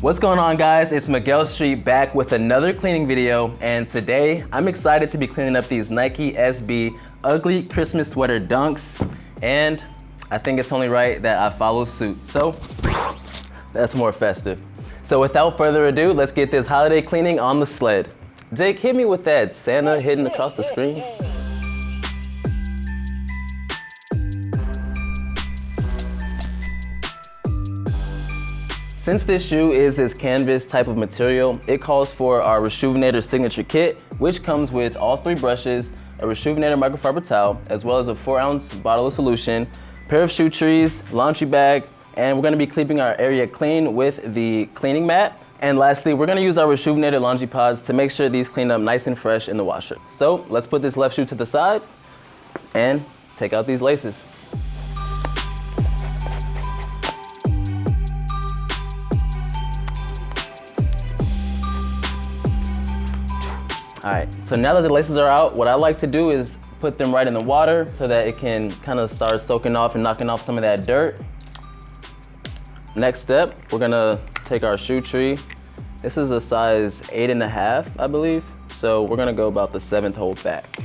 What's going on, guys? It's Megell Street back with another cleaning video, and today I'm excited to be cleaning up these Nike SB ugly Christmas sweater dunks, and I think it's only right that I follow suit. So that's more festive. So without further ado, let's get this holiday cleaning on the sled. Jake, hit me with that Santa hidden across the screen. Since this shoe is this canvas type of material, it calls for our Rejuvenator Signature Kit, which comes with all 3 brushes, a Rejuvenator microfiber towel, as well as a 4-ounce bottle of solution, pair of shoe trees, laundry bag, and we're gonna be keeping our area clean with the cleaning mat. And lastly, we're gonna use our Rejuvenator laundry pods to make sure these clean up nice and fresh in the washer. So let's put this left shoe to the side and take out these laces. All right, so now that the laces are out, what I like to do is put them right in the water so that it can kind of start soaking off and knocking off some of that dirt. Next step, we're gonna take our shoe tree. This is a size 8.5, I believe. So we're gonna go about the 7th hole back.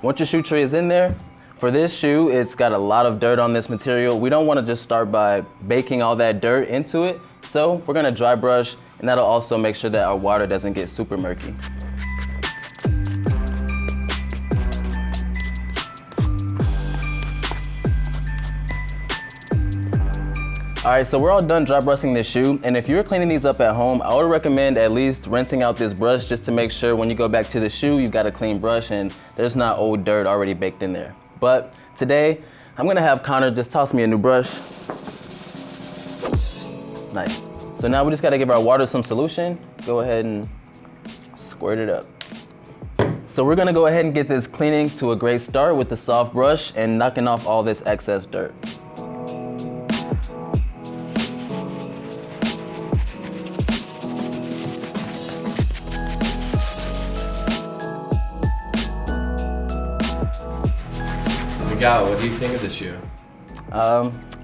Once your shoe tree is in there, for this shoe, it's got a lot of dirt on this material. We don't wanna just start by baking all that dirt into it. So we're gonna dry brush, and that'll also make sure that our water doesn't get super murky. All right, so we're all done dry brushing this shoe, and if you're cleaning these up at home, I would recommend at least rinsing out this brush just to make sure when you go back to the shoe, you've got a clean brush and there's not old dirt already baked in there. But today, I'm gonna have Connor just toss me a new brush. Nice. So now we just gotta give our water some solution. Go ahead and squirt it up. So we're gonna go ahead and get this cleaning to a great start with the soft brush and knocking off all this excess dirt. Megell, what do you think of this shoe?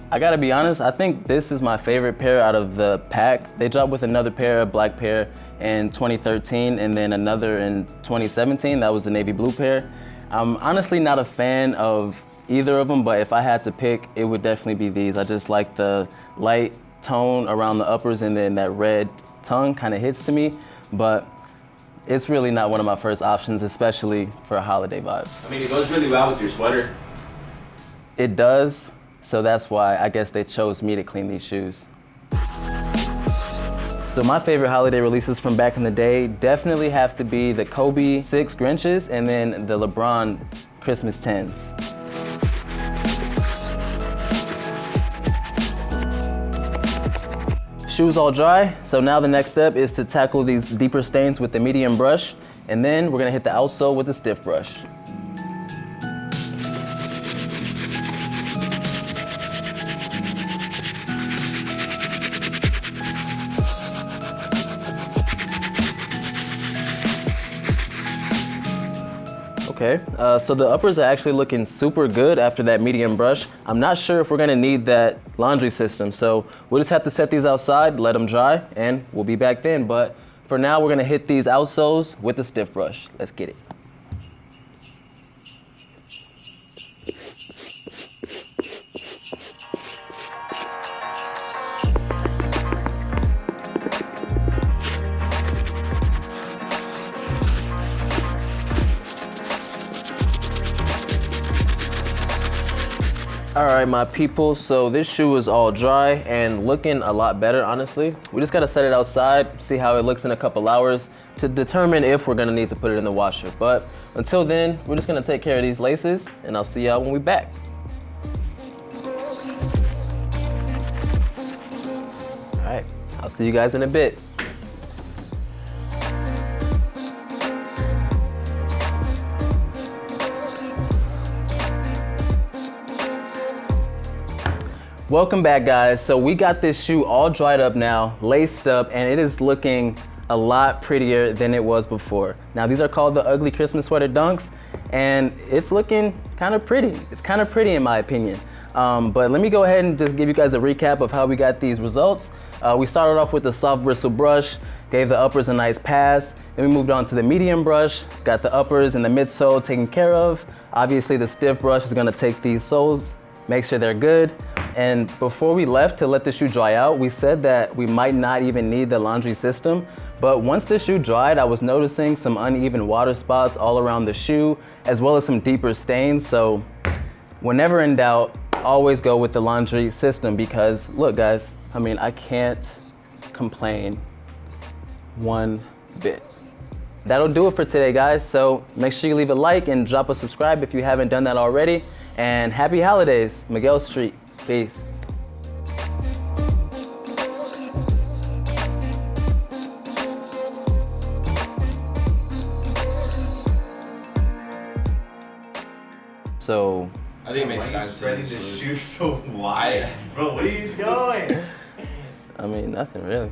I gotta be honest, I think this is my favorite pair out of the pack. They dropped with another pair, a black pair in 2013, and then another in 2017. That was the navy blue pair. I'm honestly not a fan of either of them, but if I had to pick, it would definitely be these. I just like the light tone around the uppers, and then that red tongue kind of hits to me, but it's really not one of my first options, especially for holiday vibes. I mean, it goes really well with your sweater. It does. So that's why I guess they chose me to clean these shoes. So my favorite holiday releases from back in the day definitely have to be the Kobe 6 Grinches and then the LeBron Christmas 10s. Shoes all dry, so now the next step is to tackle these deeper stains with the medium brush, and then we're gonna hit the outsole with the stiff brush. Okay, so the uppers are actually looking super good after that medium brush. I'm not sure if we're gonna need that laundry system, so we'll just have to set these outside, let them dry, and we'll be back then. But for now, we're gonna hit these outsoles with the stiff brush. Let's get it. All right, my people, so this shoe is all dry and looking a lot better, honestly. We just gotta set it outside, see how it looks in a couple hours to determine if we're gonna need to put it in the washer. But until then, we're just gonna take care of these laces, and I'll see y'all when we're back. All right, I'll see you guys in a bit. Welcome back, guys. So we got this shoe all dried up now, laced up, and it is looking a lot prettier than it was before. Now these are called the ugly Christmas sweater dunks, and it's looking kind of pretty. It's kind of pretty in my opinion. But let me go ahead and just give you guys a recap of how we got these results. We started off with the soft bristle brush, gave the uppers a nice pass. Then we moved on to the medium brush, got the uppers and the midsole taken care of. Obviously the stiff brush is gonna take these soles, make sure they're good. And before we left to let the shoe dry out, we said that we might not even need the laundry system. But once the shoe dried, I was noticing some uneven water spots all around the shoe, as well as some deeper stains. So whenever in doubt, always go with the laundry system because look guys, I mean, I can't complain one bit. That'll do it for today guys. So make sure you leave a like and drop a subscribe if you haven't done that already. And happy holidays, Megell Street, peace. So I think it makes sense. Spreading the shoe so wide. Bro, what are you doing? I mean, nothing really.